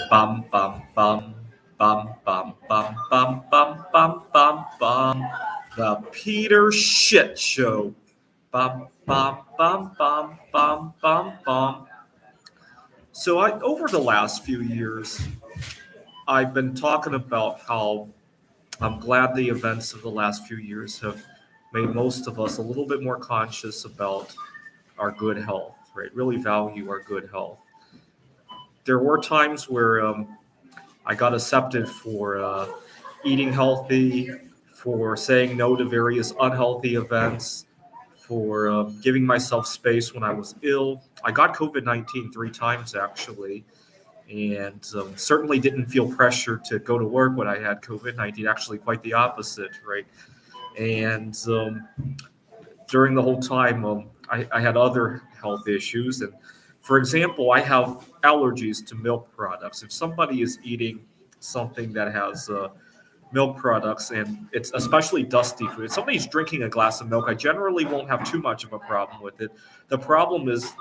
bum, bum, bum, bum, bum, bum, bum, bum, bum, bum, bum. The Peter Shitshow. Bum, bum, bum, bum, bum, bum, bum. So over the last few years, I've been talking about how I'm glad the events of the last few years have made most of us a little bit more conscious about our good health, right? Really value our good health. There were times where I got accepted for eating healthy, for saying no to various unhealthy events, for giving myself space when I was ill. I got COVID 19 three times actually, and certainly didn't feel pressure to go to work when I had COVID 19, actually, quite the opposite, right? And during the whole time, I had other health issues. And for example, I have allergies to milk products. If somebody is eating something that has milk products and it's especially dusty food, if somebody's drinking a glass of milk, I generally won't have too much of a problem with it. The problem is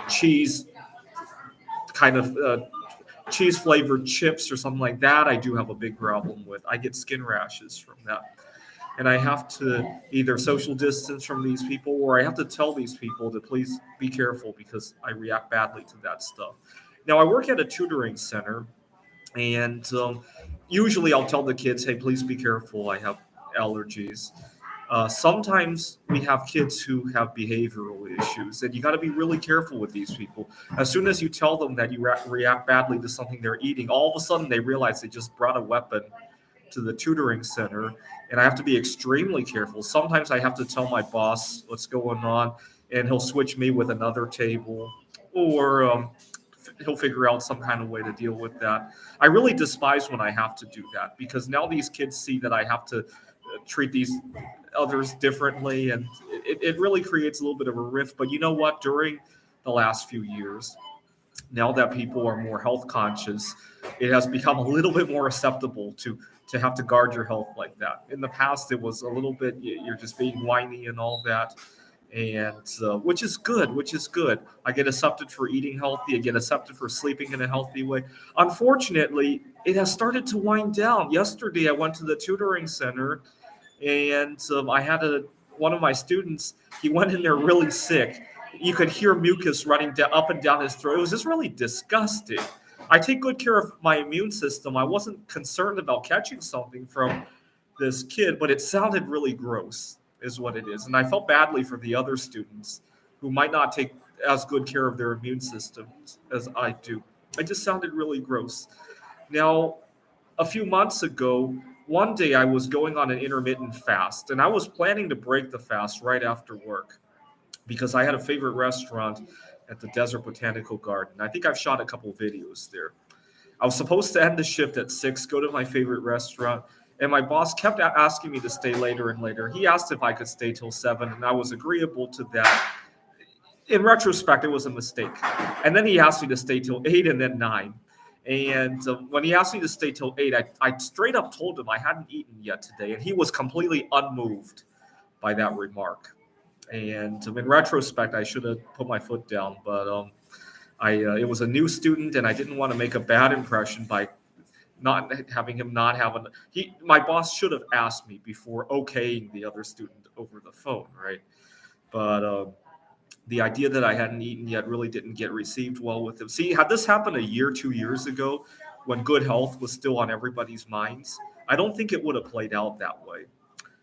cheese, kind of cheese flavored chips or something like that. I do have a big problem with. I get skin rashes from that, and I have to either social distance from these people or I have to tell these people to please be careful because I react badly to that stuff. Now, I work at a tutoring center, and usually I'll tell the kids, hey, please be careful. I have allergies. Sometimes we have kids who have behavioral issues, and you got to be really careful with these people. As soon as you tell them that you react badly to something they're eating, all of a sudden they realize they just brought a weapon to the tutoring center, and I have to be extremely careful. Sometimes I have to tell my boss what's going on, and he'll switch me with another table, or he'll figure out some kind of way to deal with that. I really despise when I have to do that because now these kids see that I have to treat these others differently, and it really creates a little bit of a rift. But you know what? During the last few years, now that people are more health conscious, it has become a little bit more acceptable to have to guard your health like that. In the past, it was a little bit you're just being whiny and all that, and which is good. Which is good. I get accepted for eating healthy. I get accepted for sleeping in a healthy way. Unfortunately, it has started to wind down. Yesterday, I went to the tutoring center, and I had one of my students. He went in there really sick. You could hear mucus running up and down his throat. It was just really disgusting. I take good care of my immune system. I wasn't concerned about catching something from this kid, but it sounded really gross, is what it is. And I felt badly for the other students who might not take as good care of their immune systems as I do. It just sounded really gross. Now, a few months ago, one day I was going on an intermittent fast, and I was planning to break the fast right after work because I had a favorite restaurant at the Desert Botanical Garden. I think I've shot a couple videos there. I was supposed to end the shift at 6, go to my favorite restaurant, and my boss kept asking me to stay later and later. He asked if I could stay till 7, and I was agreeable to that. In retrospect, it was a mistake. And then he asked me to stay till 8 and then 9. And when he asked me to stay till 8, I straight up told him I hadn't eaten yet today, and he was completely unmoved by that remark. And in retrospect, I should have put my foot down, but it was a new student, and I didn't want to make a bad impression by not having him not have an. My boss should have asked me before okaying the other student over the phone, right? But the idea that I hadn't eaten yet really didn't get received well with him. See, had this happened a year, 2 years ago, when good health was still on everybody's minds, I don't think it would have played out that way.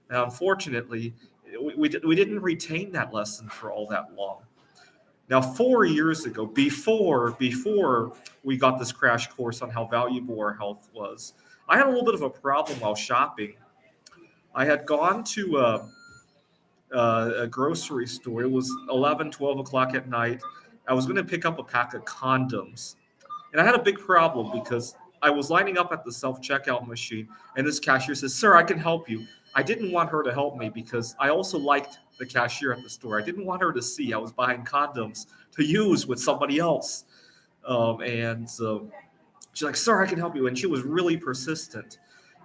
Now, unfortunately, we didn't retain that lesson for all that long. Now, 4 years ago, before we got this crash course on how valuable our health was, I had a little bit of a problem while shopping. I had gone to a grocery store. It was 11, 12 o'clock at night. I was going to pick up a pack of condoms. And I had a big problem because I was lining up at the self-checkout machine, and this cashier says, "Sir, I can help you." I didn't want her to help me because I also liked the cashier at the store. I didn't want her to see I was buying condoms to use with somebody else. And so she's like, "Sir, I can help you." And she was really persistent,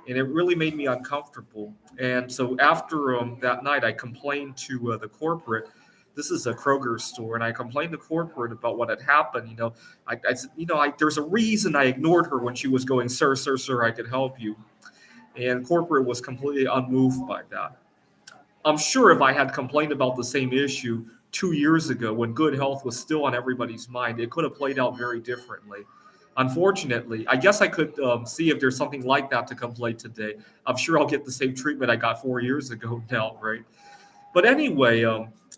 and it really made me uncomfortable. And so after that night, I complained to the corporate this is a Kroger store, and I complained to corporate about what had happened. I said, there's a reason I ignored her when she was going, sir, I could help you. And corporate was completely unmoved by that. I'm sure if I had complained about the same issue 2 years ago when good health was still on everybody's mind, it could have played out very differently. Unfortunately, I guess I could see if there's something like that to complain today. I'm sure I'll get the same treatment I got 4 years ago now, right? But anyway,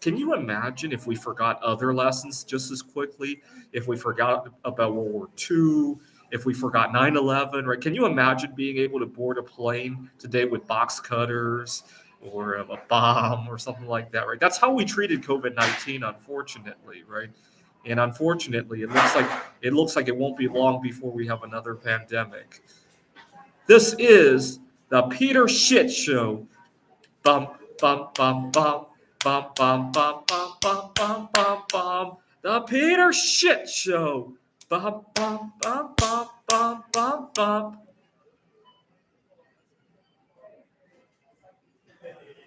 can you imagine if we forgot other lessons just as quickly? If we forgot about World War II, if we forgot 9/11, right? Can you imagine being able to board a plane today with box cutters or a bomb or something like that, right? That's how we treated COVID-19, unfortunately, right? And unfortunately, it looks like it won't be long before we have another pandemic. This is the Peter Shitshow. Bum bum bum bum bum bum bum bum bum bum bum bum. The Peter Shitshow. Bum bum bum bum bum bum bum.